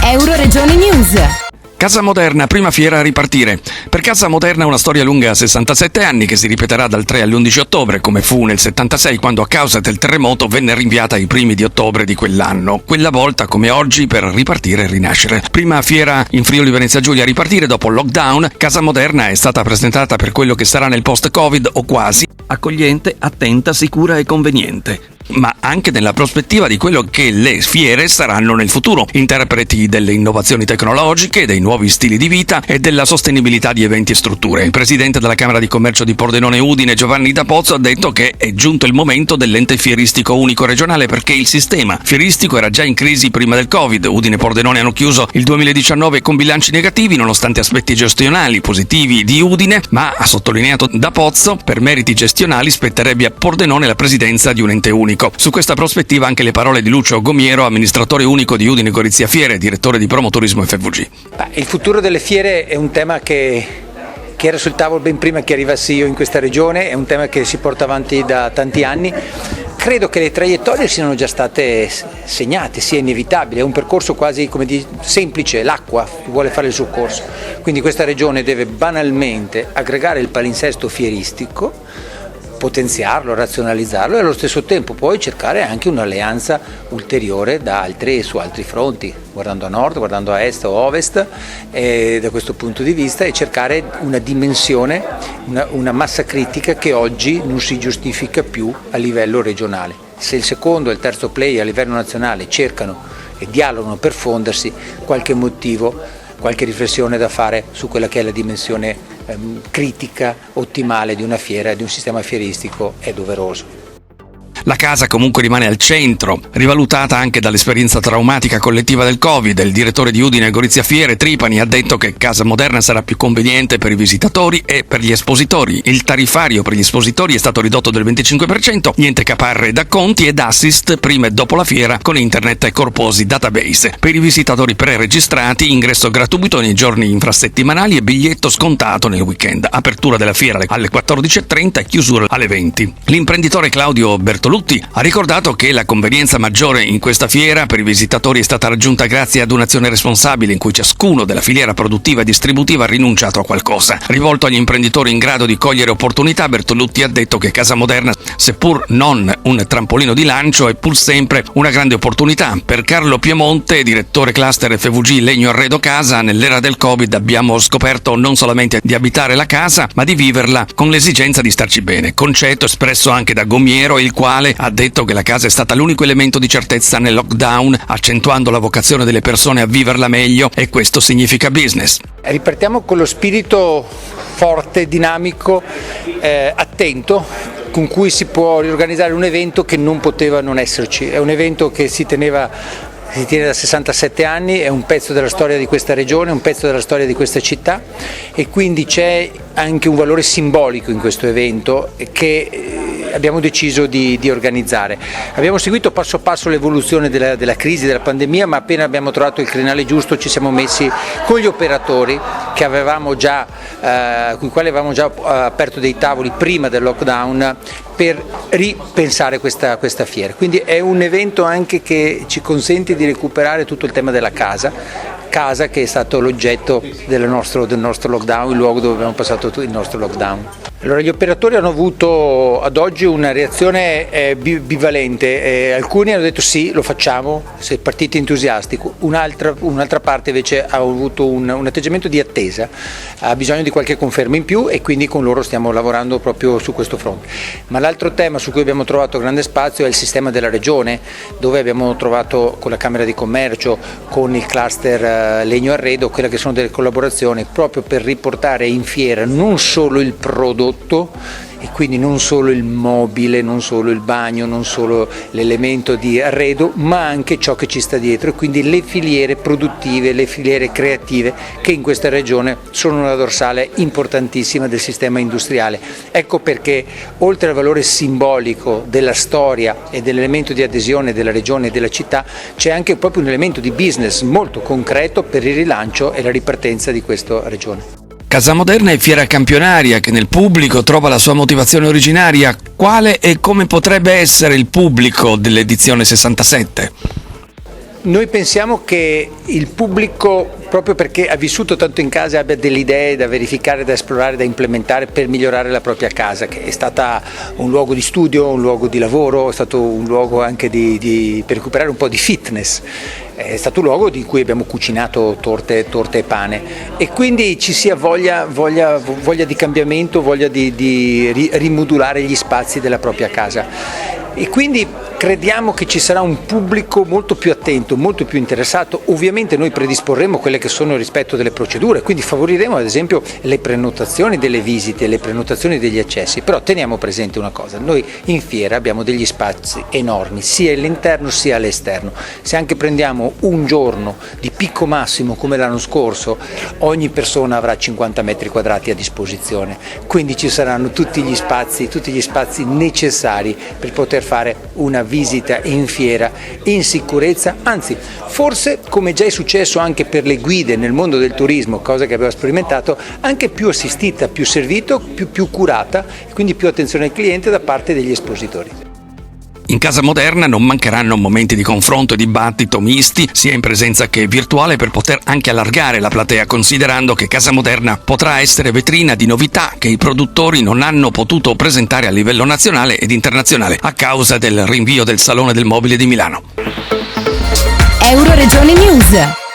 Euroregione News. Casa Moderna, prima fiera a ripartire. Per Casa Moderna una storia lunga 67 anni che si ripeterà dal 3 all'11 ottobre, come fu nel 76 quando a causa del terremoto venne rinviata ai primi di ottobre di quell'anno. Quella volta, come oggi, per ripartire e rinascere. Prima fiera in Friuli Venezia Giulia a ripartire dopo il lockdown, Casa Moderna è stata presentata per quello che sarà nel post-Covid o quasi, accogliente, attenta, sicura e conveniente. Ma anche nella prospettiva di quello che le fiere saranno nel futuro, interpreti delle innovazioni tecnologiche, dei nuovi stili di vita e della sostenibilità di eventi e strutture. Il presidente della Camera di Commercio di Pordenone Udine, Giovanni D'Apozzo, ha detto che è giunto il momento dell'ente fieristico unico regionale perché il sistema fieristico era già in crisi prima del Covid. Udine e Pordenone hanno chiuso il 2019 con bilanci negativi nonostante aspetti gestionali positivi di Udine, ma, ha sottolineato D'Apozzo, per meriti gestionali spetterebbe a Pordenone la presidenza di un ente unico. Su questa prospettiva anche le parole di Lucio Gomiero, amministratore unico di Udine Gorizia Fiere, direttore di Promoturismo FVG. Il futuro delle fiere è un tema che era sul tavolo ben prima che arrivassi io in questa regione, è un tema che si porta avanti da tanti anni. Credo che le traiettorie siano già state segnate, sia inevitabile, è un percorso quasi semplice, l'acqua vuole fare il suo corso, quindi questa regione deve banalmente aggregare il palinsesto fieristico, potenziarlo, razionalizzarlo e allo stesso tempo poi cercare anche un'alleanza ulteriore su altri fronti, guardando a nord, guardando a est o ovest, da questo punto di vista, e cercare una dimensione, una massa critica che oggi non si giustifica più a livello regionale. Se il secondo e il terzo player a livello nazionale cercano e dialogano per fondersi, qualche motivo, qualche riflessione da fare su quella che è la dimensione critica, ottimale di una fiera e di un sistema fieristico è doveroso. La casa comunque rimane al centro, rivalutata anche dall'esperienza traumatica collettiva del Covid. Il direttore di Udine Gorizia Fiere, Tripani, ha detto che Casa Moderna sarà più conveniente per i visitatori e per gli espositori. Il tariffario per gli espositori è stato ridotto del 25%, niente caparre da conti ed assist prima e dopo la fiera con internet e corposi database. Per i visitatori pre-registrati, ingresso gratuito nei giorni infrasettimanali e biglietto scontato nel weekend. Apertura della fiera alle 14.30 e chiusura alle 20. L'imprenditore Claudio Bertolucci ha ricordato che la convenienza maggiore in questa fiera per i visitatori è stata raggiunta grazie ad un'azione responsabile in cui ciascuno della filiera produttiva e distributiva ha rinunciato a qualcosa. Rivolto agli imprenditori in grado di cogliere opportunità, Bertolucci ha detto che Casa Moderna, seppur non un trampolino di lancio, è pur sempre una grande opportunità. Per Carlo Piemonte, direttore cluster FVG Legno Arredo Casa, nell'era del Covid abbiamo scoperto non solamente di abitare la casa, ma di viverla con l'esigenza di starci bene. Concetto espresso anche da Gomiero, il quale ha detto che la casa è stata l'unico elemento di certezza nel lockdown, accentuando la vocazione delle persone a viverla meglio, e questo significa business. Ripartiamo con lo spirito forte, dinamico, attento, con cui si può riorganizzare un evento che non poteva non esserci. È un evento che si tiene da 67 anni, è un pezzo della storia di questa regione, un pezzo della storia di questa città, e quindi c'è anche un valore simbolico in questo evento che abbiamo deciso di organizzare. Abbiamo seguito passo passo l'evoluzione della crisi, della pandemia, ma appena abbiamo trovato il crinale giusto ci siamo messi con gli operatori che con i quali avevamo già aperto dei tavoli prima del lockdown per ripensare questa fiera. Quindi è un evento anche che ci consente di recuperare tutto il tema della casa che è stato l'oggetto del nostro lockdown, il luogo dove abbiamo passato il nostro lockdown. Allora, gli operatori hanno avuto ad oggi una reazione bivalente, alcuni hanno detto sì, lo facciamo, si è partiti entusiasti, un'altra parte invece ha avuto un atteggiamento di attesa, ha bisogno di qualche conferma in più e quindi con loro stiamo lavorando proprio su questo fronte. Ma l'altro tema su cui abbiamo trovato grande spazio è il sistema della regione, dove abbiamo trovato con la Camera di Commercio, con il cluster Legno Arredo, quelle che sono delle collaborazioni proprio per riportare in fiera non solo il prodotto e quindi non solo il mobile, non solo il bagno, non solo l'elemento di arredo, ma anche ciò che ci sta dietro, e quindi le filiere produttive, le filiere creative che in questa regione sono una dorsale importantissima del sistema industriale. Ecco perché oltre al valore simbolico della storia e dell'elemento di adesione della regione e della città c'è anche proprio un elemento di business molto concreto per il rilancio e la ripartenza di questa regione. Casa Moderna è fiera campionaria che nel pubblico trova la sua motivazione originaria. Quale e come potrebbe essere il pubblico dell'edizione 67? Noi pensiamo che il pubblico, proprio perché ha vissuto tanto in casa, abbia delle idee da verificare, da esplorare, da implementare per migliorare la propria casa, che è stata un luogo di studio, un luogo di lavoro, è stato un luogo anche per recuperare un po' di fitness. È stato un luogo di cui abbiamo cucinato torte e pane, e quindi ci sia voglia di cambiamento, voglia di rimodulare gli spazi della propria casa. E quindi crediamo che ci sarà un pubblico molto più attento, molto più interessato. Ovviamente noi predisporremo quelle che sono il rispetto delle procedure, quindi favoriremo ad esempio le prenotazioni delle visite, le prenotazioni degli accessi, però teniamo presente una cosa: noi in fiera abbiamo degli spazi enormi, sia all'interno sia all'esterno. Se anche prendiamo un giorno di picco massimo come l'anno scorso, ogni persona avrà 50 metri quadrati a disposizione, quindi ci saranno tutti gli spazi necessari per poter fare una visita in fiera in sicurezza, anzi forse, come già è successo anche per le guide nel mondo del turismo, cosa che abbiamo sperimentato, anche più assistita, più servito, più curata, quindi più attenzione al cliente da parte degli espositori. In Casa Moderna non mancheranno momenti di confronto e dibattito misti, sia in presenza che virtuale, per poter anche allargare la platea, considerando che Casa Moderna potrà essere vetrina di novità che i produttori non hanno potuto presentare a livello nazionale ed internazionale a causa del rinvio del Salone del Mobile di Milano. Euroregione News.